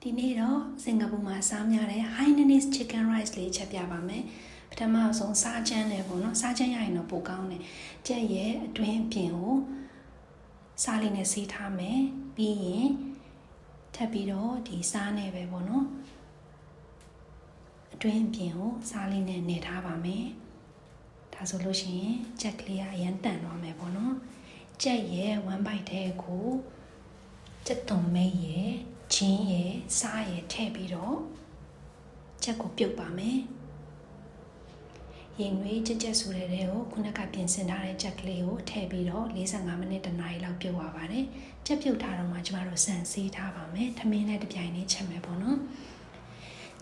ဒီနေ့တော့စင်ကာပူမှာစားများတဲ့ Hainanese chicken rice လေးချက်ပြပါမယ်။ပထမဆုံးစားချမ်းတယ်ပေါ့နော်။စားချမ်းရရင်တော့ပိုကောင်းတယ်။ကြက်ရဲ့အတွင်းအပြင်ကိုစားလေးနဲ့ဆေးထားမယ်။ပြီးရင်ထပ်ပြီးတော့ဒီစားနဲ့ပဲပေါ့နော်။အတွင်းအပြင်ကိုစားလေးနဲ့နေထားပါမယ်။ဒါဆိုလို့ရှိရင်ကြက်ကလေးကအရင်တန်သွားမယ်ပေါ့နော်။ကြက်ရဲ့1 bite ထဲကိုကြက်သွန်မိတ်ရဲ့ချင်းရယ်စားရယ်ထည့်ပြီးတော့ချက်ကိုပြုတ်ပါမယ်ရင်နွေးကြက်ကြက်ဆိုတဲ့တဲ့ကိုခုနကပြင်ဆင်ထားတဲ့ချက်ကလေးကိုထည့်ပြီးတော့45မိနစ်တနားရီလောက်ပြုတ်ရပါတယ်ချက်ပြုတ်ထားတော့မှကျမတို့ဆန်ဆေးထားပါမယ်ထမင်းနဲ့တပြိုင်နက်ချက်မယ်ပေါ့နော်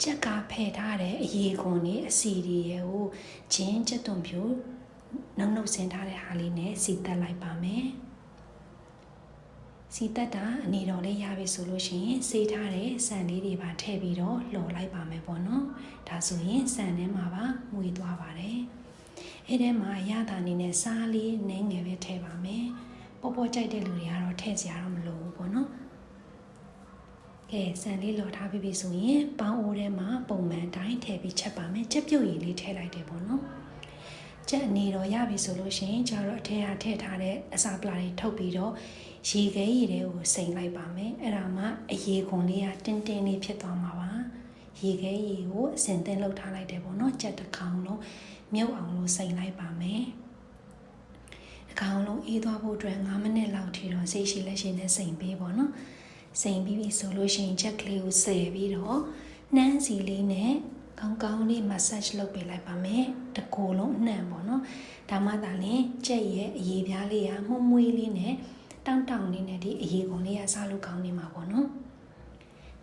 ချက်ကဖယ်ထားတဲ့အရေခွန်လေးအစီတွေရဲ့ကိုချင်းချက်သွန်ဖြူနှုတ်ဆင်းထားတဲ့ဟာလေးနဲ့စီတက်လိုက်ပါမယ်စီတက်တာအနေတော်လေးရပြီဆိုလို့ရှိရင်ဆေးထားတဲ့ဆန်လေးတွေပါထည့်ပြီးတော့လှော်လိုက်ပါမယ်ပေါ့နော်ဒါဆိုရင်ဆန်ထဲမှာပါမွေသွားပါတယ်အဲ့ထဲမှာရတာအနေနဲ့စားလေးနည်းငယ်ပဲထည့်ပါမယ်ပေါ်ပေါ်ကြိုက်တဲ့လူတွေကတော့ထည့်စရာတော့မလိုဘူးပေါ့နော်ကဲဆန်လေးလှော်ထားပြီးပြီဆိုရင်ပေါင်းအိုးထဲမှာပုံမှန်တိုင်းထည့်ပြီးချက်ပါမယ်ချက်ပြုတ်ရည်လေးထည့်လိုက်တယ်ပေါ့နော်ချက်အနေတော်ရပြီဆိုလို့ရှိရင်ကျတော့အထက်ထည့်ထားတဲ့အစာပလာတွေထုတ်ပြီးတော့ရေခဲရည်တွေကိုစိမ်လိုက်ပါမယ်အဲ့ဒါမှအရေခွန်လေးကတင်းတင်းလေးဖြစ်သွားမှာပါရေခဲရည်ကိုအစင်သင်းလှုပ်ထားလိုက်တယ်ပေါ့နော်ကြက်တစ်ကောင်လုံးမြုပ်အောင်လို့စိမ်လိုက်ပါမယ်တစ်ကောင်လုံးအေးသွားဖို့အတွက်9မိနစ်လောက်ထိတော့စိတ်ရှိလက်ရှိနဲ့စိမ်ပေးပေါ့နော်စိမ်ပြီးပြီဆိုလို့ရှိရင်ချက်ကလေးကိုဆယ်ပြီးတော့နှမ်းစီလေးနဲ့ကောင်းလေး massage လုပ်ပေးလိုက်ပါမယ်တကိုယ်လုံးအနှံ့ပေါ့နော်ဒါမှသာလျှင်ကြက်ရဲ့အရေပြားလေးကမှုမွေးလေးနဲ့တောင်လေးနဲ့ဒီအရေကုန်လေးကစားလို့ကောင်းနေမှာပေါ့နော်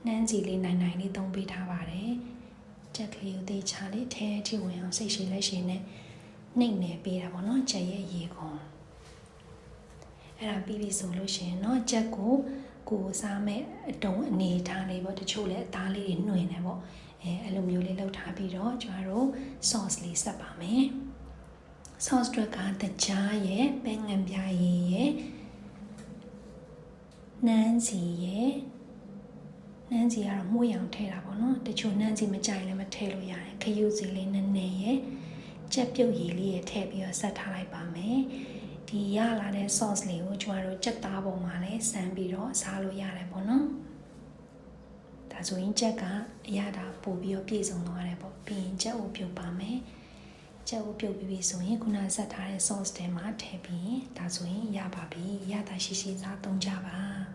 နှမ်းစီလေးနိုင်လေးသုံးပေးထားပါတယ်ကြက်ကလေးကိုသေချာလေးထဲထိဝင်အောင်စိတ်ရှိလက်ရှိနဲ့နှိမ့်နေပေးတာပေါ့နော်ကြက်ရဲ့အရေကုန်အဲ့ဒါပြီးပြီဆိုလို့ရှိရင်တော့ကြက်ကိုစားမဲ့အတုံးအနေထားလေးပေါ့တချို့လည်းအသားလေးတွေနှွင်နေပေါ့အဲ့လိုမျိုးလေးလှုပ်ထားပြီးတော့ကျမတို့ sauce လေးဆက်ပါမယ် sauce တွေကတကြားရဲ့ပဲငံပြားရည်ရဲ့နန်းစီရဲ့နန်းစီကတော့မှုရောင်ထည့်တာပေါ့နော်တချို့နန်းစီမကြိုက်လည်းမထည့်လို့ရတယ်ခရုစီလေးနည်းနည်းရဲ့ကြက်ပြုတ်ရည်လေးရဲ့ထည့်ပြီးတော့ဆက်ထားလိုက်ပါမယ်ဒီရလာတဲ့ sauce လေးကိုကျမတို့ကြက်သားပေါ်မှာလည်းစမ်းပြီးတော့စားလို့ရတယ်ပေါ့နော်ဒါဆိုရင်ကြက်ကအရသာပို့ပြီးတော့ပြည့်စုံသွားတယ်ပေါ့ပြီးရင်ကြက်ကိုပြုတ်ပါမယ်ကြက်ကိုပြုတ်ပြီးပြီဆိုရင်ခုနဆက်ထားတဲ့ sauce ထဲမှာထည့်ပြီးဒါဆိုရင်ရပါပြီရတာရှိစားသုံးကြပါ